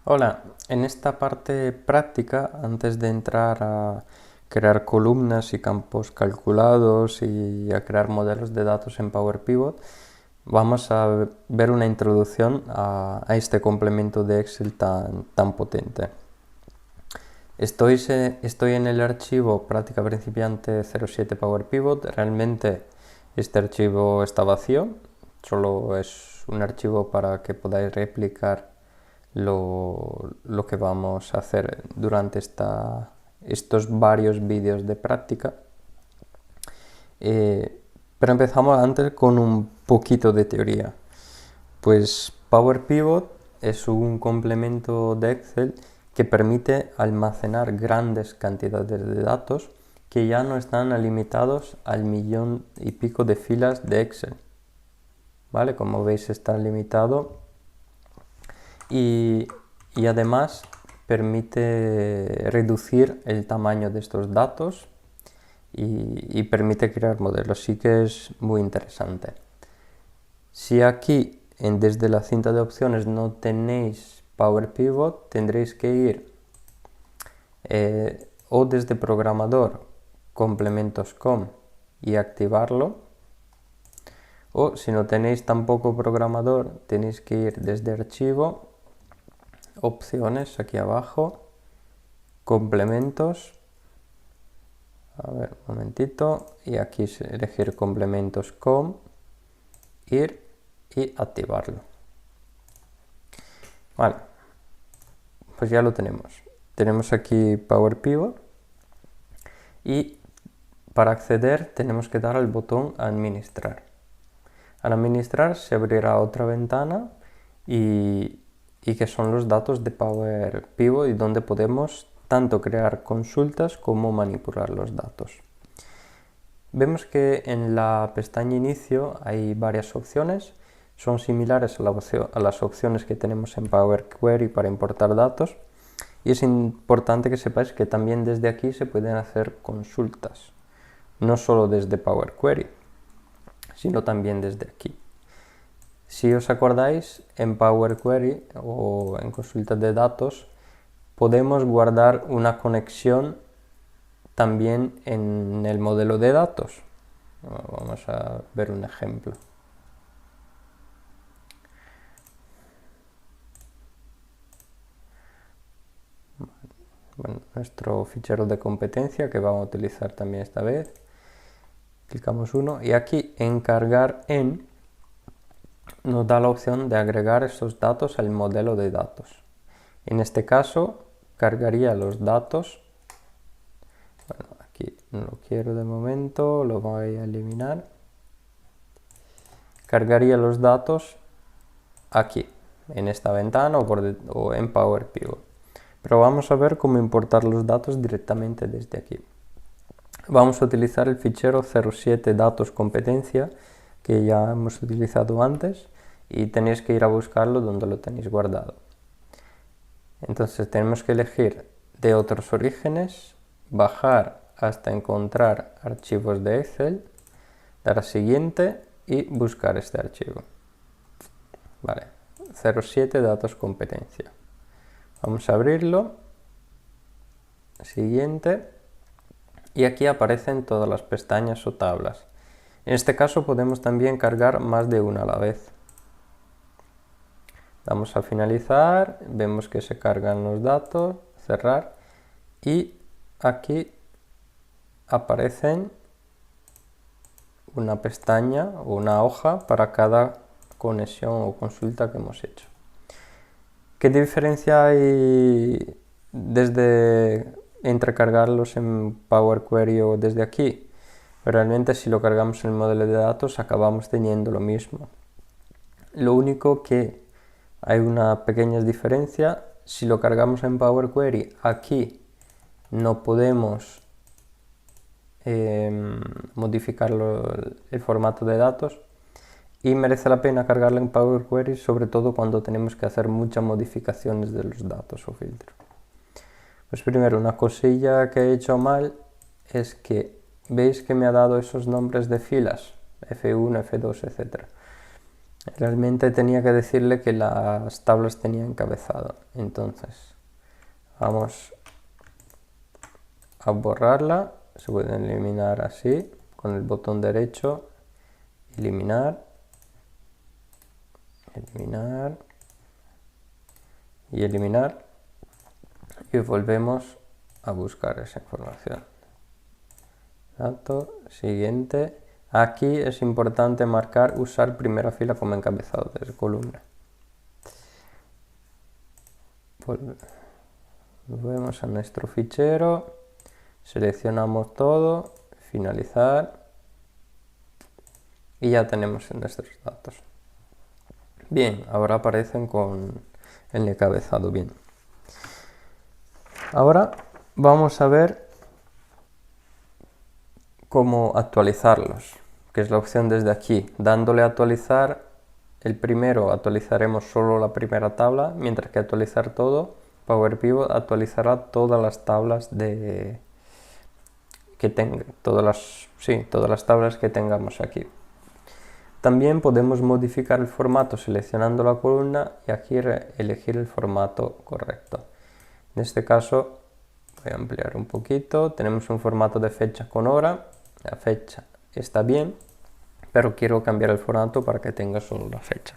Hola, en esta parte práctica, antes de entrar a crear columnas y campos calculados y a crear modelos de datos en Power Pivot, vamos a ver una introducción a este complemento de Excel tan potente. Estoy en el archivo práctica principiante 07 Power Pivot. Realmente este archivo está vacío, solo es un archivo para que podáis replicar lo que vamos a hacer durante estos varios vídeos de práctica. Pero empezamos antes con un poquito de teoría. Pues Power Pivot es un complemento de Excel que permite almacenar grandes cantidades de datos que ya no están limitados al 1.000.000 y pico de filas de Excel. ¿Vale? Como veis, está limitado y además permite reducir el tamaño de estos datos y permite crear modelos. Sí que es muy interesante. Si aquí desde la cinta de opciones no tenéis Power Pivot, tendréis que ir o desde programador complementos com y activarlo, o si no tenéis tampoco programador, tenéis que ir desde archivo, opciones aquí abajo, complementos, a ver, un momentito, y aquí elegir complementos com, ir y activarlo. Vale, pues ya lo tenemos. Tenemos aquí Power Pivot y para acceder tenemos que dar al botón administrar. Al administrar se abrirá otra ventana y que son los datos de Power Pivot y donde podemos tanto crear consultas como manipular los datos. Vemos que en la pestaña inicio hay varias opciones, son similares a las opciones que tenemos en Power Query para importar datos, y es importante que sepáis que también desde aquí se pueden hacer consultas, no solo desde Power Query, sino también desde aquí. Si os acordáis, en Power Query o en consultas de datos podemos guardar una conexión también en el modelo de datos. Vamos a ver un ejemplo. Bueno, nuestro fichero de competencia que vamos a utilizar también esta vez. Clicamos uno y aquí en cargar en nos da la opción de agregar esos datos al modelo de datos. En este caso cargaría los datos. Bueno, aquí no lo quiero de momento, lo voy a eliminar. Cargaría los datos aquí, en esta ventana o en Power Pivot. Pero vamos a ver cómo importar los datos directamente desde aquí. Vamos a utilizar el fichero 07 datos competencia que ya hemos utilizado antes y tenéis que ir a buscarlo donde lo tenéis guardado. Entonces tenemos que elegir de otros orígenes, bajar hasta encontrar archivos de Excel, dar a siguiente y buscar este archivo. Vale, 07 datos competencia. Vamos a abrirlo, siguiente, y aquí aparecen todas las pestañas o tablas. En este caso podemos también cargar más de una a la vez. Damos a finalizar, vemos que se cargan los datos, cerrar, y aquí aparecen una pestaña o una hoja para cada conexión o consulta que hemos hecho. ¿Qué diferencia hay entre cargarlos en Power Query o desde aquí? Realmente si lo cargamos en el modelo de datos acabamos teniendo lo mismo. Lo único que hay una pequeña diferencia, si lo cargamos en Power Query, aquí no podemos modificar el formato de datos y merece la pena cargarlo en Power Query, sobre todo cuando tenemos que hacer muchas modificaciones de los datos o filtros. Pues primero, una cosilla que he hecho mal es que veis que me ha dado esos nombres de filas, F1, F2, etc. Realmente tenía que decirle que las tablas tenían encabezado. Entonces, vamos a borrarla. Se pueden eliminar así, con el botón derecho, eliminar, eliminar y eliminar. Y volvemos a buscar esa información. Dato, siguiente. Aquí es importante marcar usar primera fila como encabezado de columna. Volvemos a nuestro fichero, seleccionamos todo, finalizar y ya tenemos nuestros datos. Bien, ahora aparecen con el encabezado bien. Ahora vamos a ver cómo actualizarlos, que es la opción desde aquí. Dándole a actualizar, el primero actualizaremos solo la primera tabla, mientras que actualizar todo, Power Pivot actualizará todas las tablas que tenga, todas las tablas que tengamos aquí. También podemos modificar el formato seleccionando la columna y aquí elegir el formato correcto. En este caso voy a ampliar un poquito, tenemos un formato de fecha con hora, la fecha está bien, pero quiero cambiar el formato para que tenga solo la fecha.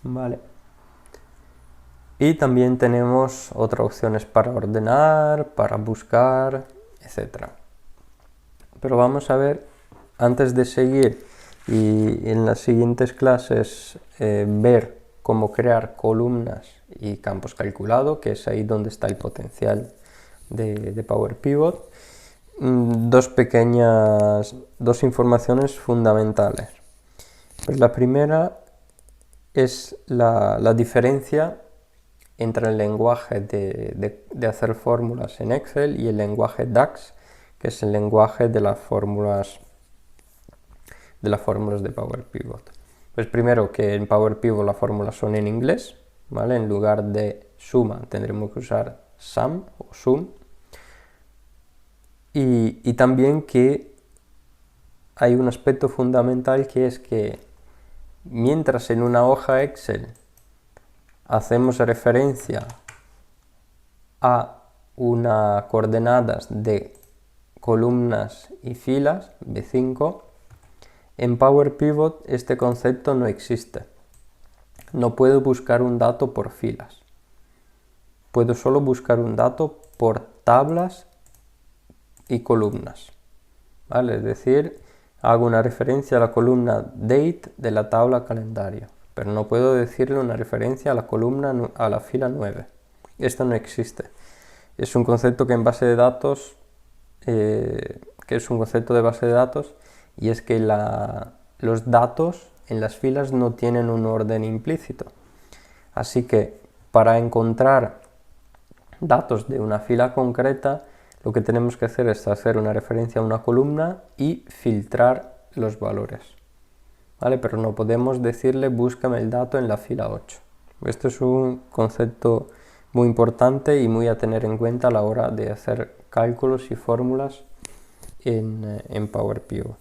Vale. Y también tenemos otras opciones para ordenar, para buscar, etc. Pero vamos a ver, antes de seguir y en las siguientes clases ver cómo crear columnas y campos calculados, que es ahí donde está el potencial de Power Pivot, dos informaciones fundamentales. Pues la primera es la diferencia entre el lenguaje de hacer fórmulas en Excel y el lenguaje DAX, que es el lenguaje de las fórmulas de Power Pivot. Pues primero que en Power Pivot las fórmulas son en inglés, ¿vale? En lugar de suma tendremos que usar sum o sum. Y también que hay un aspecto fundamental, que es que mientras en una hoja Excel hacemos referencia a unas coordenadas de columnas y filas, B5, en Power Pivot este concepto no existe. No puedo buscar un dato por filas. Puedo solo buscar un dato por tablas y columnas. ¿Vale? Es decir, hago una referencia a la columna Date de la tabla Calendario, pero no puedo decirle una referencia a la columna, a la fila 9. Esto no existe. Es un concepto que en base de datos, y es que los datos en las filas no tienen un orden implícito. Así que para encontrar datos de una fila concreta, lo que tenemos que hacer es hacer una referencia a una columna y filtrar los valores. ¿Vale? Pero no podemos decirle búscame el dato en la fila 8. Esto es un concepto muy importante y muy a tener en cuenta a la hora de hacer cálculos y fórmulas en Power Pivot.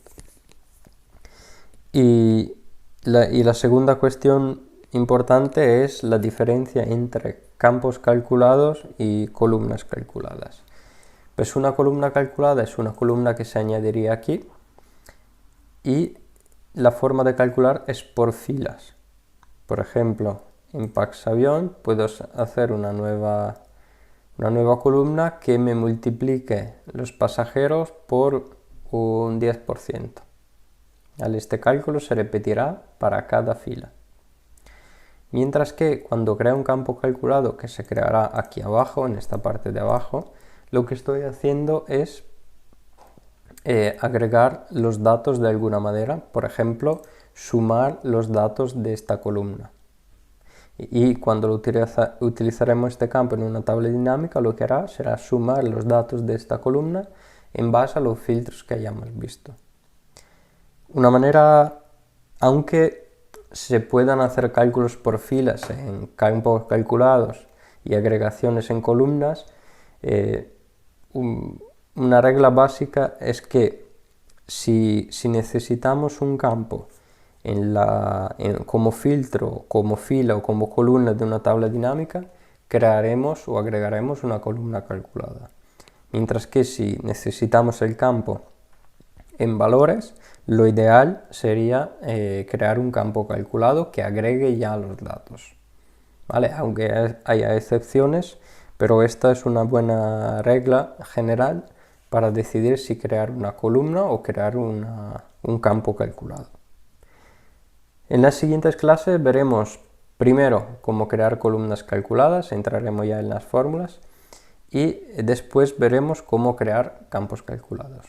Y la segunda cuestión importante es la diferencia entre campos calculados y columnas calculadas. Pues una columna calculada es una columna que se añadiría aquí y la forma de calcular es por filas. Por ejemplo, en Paxavion puedo hacer una nueva columna que me multiplique los pasajeros por un 10%. Este cálculo se repetirá para cada fila. Mientras que cuando crea un campo calculado, que se creará aquí abajo, en esta parte de abajo, lo que estoy haciendo es agregar los datos de alguna manera, por ejemplo, sumar los datos de esta columna. Y cuando utilizaremos este campo en una tabla dinámica, lo que hará será sumar los datos de esta columna en base a los filtros que hayamos visto. Una manera, aunque se puedan hacer cálculos por filas en campos calculados y agregaciones en columnas, una regla básica es que si necesitamos un campo como filtro, como fila o como columna de una tabla dinámica, crearemos o agregaremos una columna calculada. Mientras que si necesitamos el campo en valores, lo ideal sería crear un campo calculado que agregue ya los datos. ¿Vale? Aunque haya excepciones, pero esta es una buena regla general para decidir si crear una columna o crear un campo calculado. En las siguientes clases veremos primero cómo crear columnas calculadas, entraremos ya en las fórmulas, y después veremos cómo crear campos calculados.